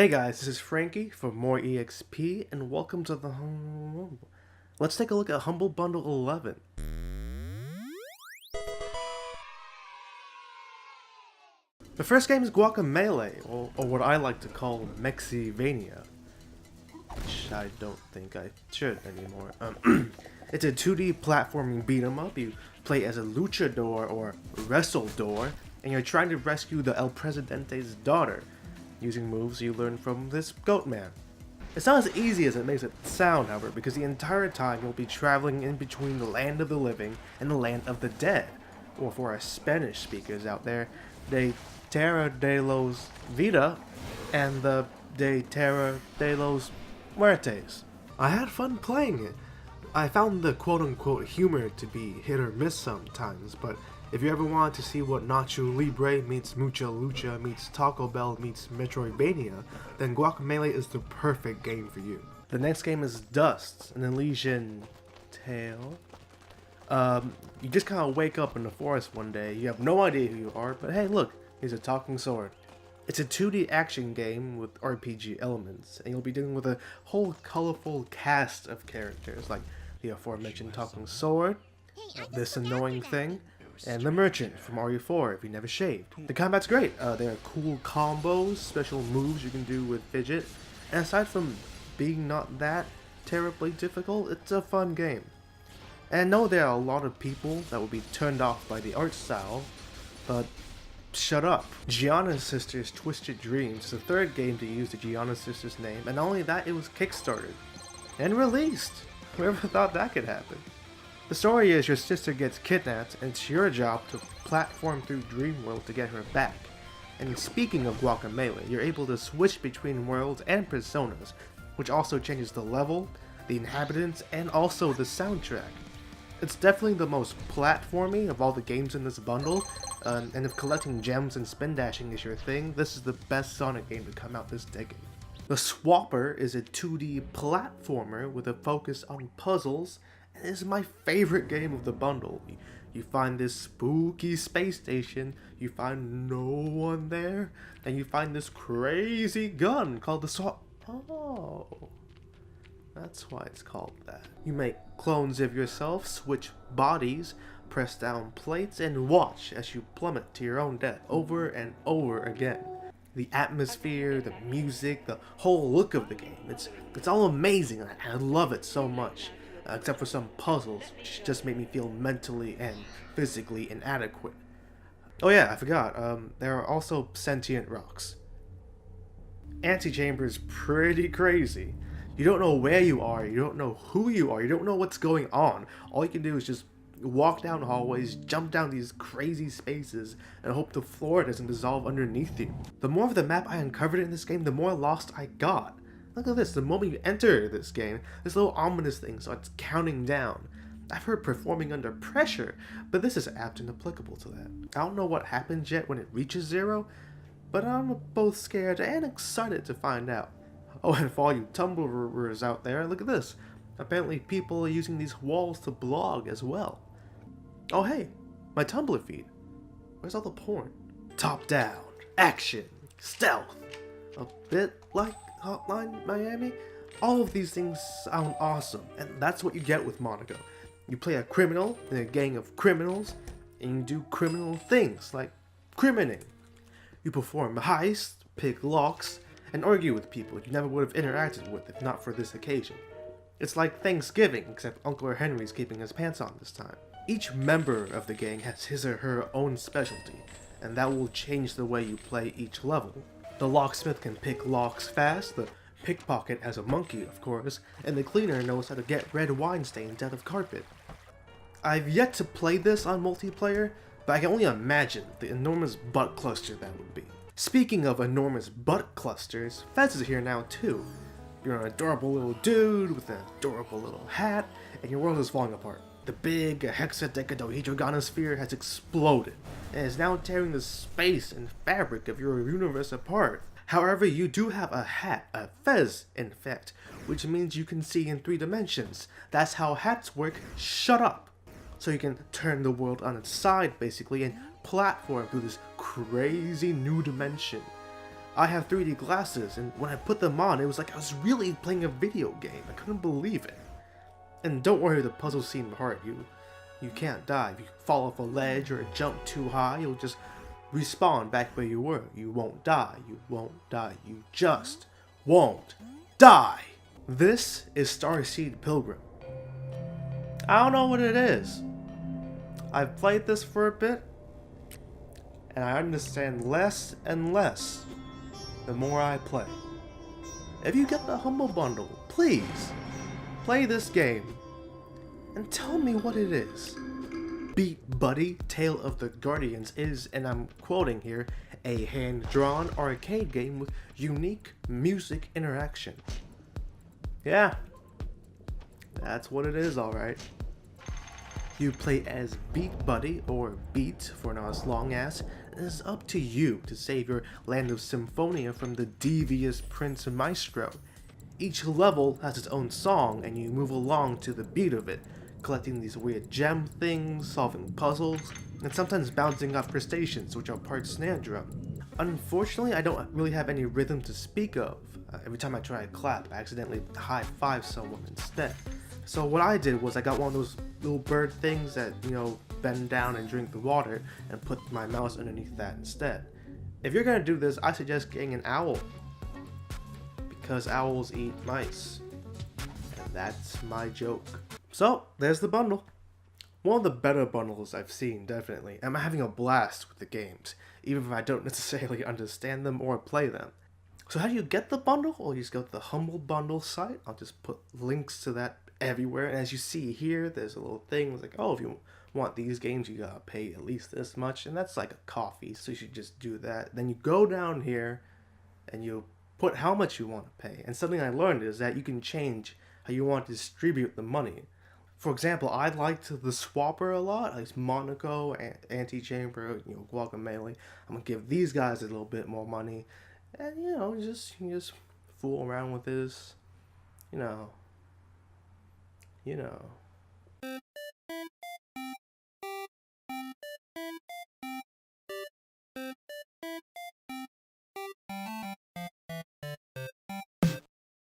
Hey guys, this is Frankie for more EXP, and welcome to the Humble. Let's take a look at Humble Bundle 11. The first game is Guacamelee, or what I like to call Mexivania, which I don't think I should anymore. It's a 2D platforming beat 'em up. You play as a luchador or wrestledor, and you're trying to rescue the El Presidente's daughter, using moves you learn from this goat man. It's not as easy as it makes it sound, however, because the entire time you'll be traveling in between the land of the living and the land of the dead, or for our Spanish speakers out there, de Terra de los Vida and the de Terra de los Muertes. I had fun playing it. I found the quote-unquote humor to be hit or miss sometimes, but if you ever wanted to see what Nacho Libre meets Mucha Lucha meets Taco Bell meets Metroidvania, then Guacamelee is the perfect game for you. The next game is Dust, an Elysian tale. You just kind of wake up in the forest one day, you have no idea who you are, but hey look, here's a talking sword. It's a 2D action game with RPG elements, and you'll be dealing with a whole colorful cast of characters, like the aforementioned talking sword, this annoying thing, and the merchant from RE4 if you never shaved. The combat's great. There are cool combos, special moves you can do with Fidget, and aside from being not that terribly difficult, it's a fun game. And I know there are a lot of people that will be turned off by the art style, but shut up. Giana's Sisters Twisted Dreams is the third game to use the Giana Sisters name, and not only that, it was kickstarted and released. Whoever thought that could happen? The story is your sister gets kidnapped, and it's your job to platform through Dreamworld to get her back. And speaking of Guacamelee, you're able to switch between worlds and personas, which also changes the level, the inhabitants, and also the soundtrack. It's definitely the most platformy of all the games in this bundle, and if collecting gems and spin dashing is your thing, this is the best Sonic game to come out this decade. The Swapper is a 2D platformer with a focus on puzzles, and is my favorite game of the bundle. You find this spooky space station, you find no one there, and you find this crazy gun called the Swap. Oh, that's why it's called that. You make clones of yourself, switch bodies, press down plates, and watch as you plummet to your own death over and over again. The atmosphere, the music, the whole look of the game, it's all amazing. I love it so much. Except for some puzzles, which just made me feel mentally and physically inadequate. Oh yeah, I forgot, there are also sentient rocks. Antichamber is pretty crazy. You don't know where you are, you don't know who you are, you don't know what's going on. All you can do is just walk down hallways, jump down these crazy spaces, and hope the floor doesn't dissolve underneath you. The more of the map I uncovered in this game, the more lost I got. Look at this, the moment you enter this game, this little ominous thing starts counting down. I've heard performing under pressure, but this is apt and applicable to that. I don't know what happens yet when it reaches 0, but I'm both scared and excited to find out. Oh, and for all you Tumblrers out there, look at this. Apparently people are using these walls to blog as well. Oh hey, my Tumblr feed. Where's all the porn? Top down, action, stealth. A bit like Hotline Miami? All of these things sound awesome, and that's what you get with Monaco. You play a criminal in a gang of criminals, and you do criminal things like criminating. You perform heists, pick locks, and argue with people you never would have interacted with if not for this occasion. It's like Thanksgiving, except Uncle Henry's keeping his pants on this time. Each member of the gang has his or her own specialty, and that will change the way you play each level. The locksmith can pick locks fast, the pickpocket has a monkey, of course, and the cleaner knows how to get red wine stains out of carpet. I've yet to play this on multiplayer, but I can only imagine the enormous butt cluster that would be. Speaking of enormous butt clusters, Fez is here now too. You're an adorable little dude with an adorable little hat, and your world is falling apart. The big hexadecadahedron sphere has exploded, and is now tearing the space and fabric of your universe apart. However, you do have a hat, a fez in fact, which means you can see in 3 dimensions. That's how hats work, shut up! So you can turn the world on its side basically and platform through this crazy new dimension. I have 3D glasses, and when I put them on, it was like I was really playing a video game. I couldn't believe it. And don't worry, the puzzles seem hard. You can't die. If you fall off a ledge or jump too high, you'll just respawn back where you were. You won't die. You won't die. You just won't die. This is Starseed Pilgrim. I don't know what it is. I've played this for a bit, and I understand less and less the more I play. If you get the Humble Bundle, please play this game and tell me what it is. Beatbuddy, Tale of the Guardians is, and I'm quoting here, a hand-drawn arcade game with unique music interaction. Yeah, that's what it is, alright. You play as Beatbuddy, or Beat for not as long as. It is up to you to save your land of Symphonia from the devious Prince Maestro. Each level has its own song, and you move along to the beat of it, collecting these weird gem things, solving puzzles, and sometimes bouncing off crustaceans, which are part snare drum. Unfortunately, I don't really have any rhythm to speak of. Every time I try to clap, I accidentally high-five someone instead. So what I did was I got one of those little bird things that, bend down and drink the water, and put my mouse underneath that instead. If you're gonna do this, I suggest getting an owl, because owls eat mice. And that's my joke. So, there's the bundle. One of the better bundles I've seen, definitely. I'm having a blast with the games, even if I don't necessarily understand them or play them. So how do you get the bundle? Well, you just go to the Humble Bundle site. I'll just put links to that everywhere. And as you see here, there's a little thing. It's like, oh, if you want these games, you gotta pay at least this much. And that's like a coffee, so you should just do that. Then you go down here, and you put how much you want to pay. And something I learned is that you can change how you want to distribute the money. For example, I liked the swapper a lot, like Monaco, Antichamber, Guacamelee. I'm gonna give these guys a little bit more money, and you just fool around with this, you know.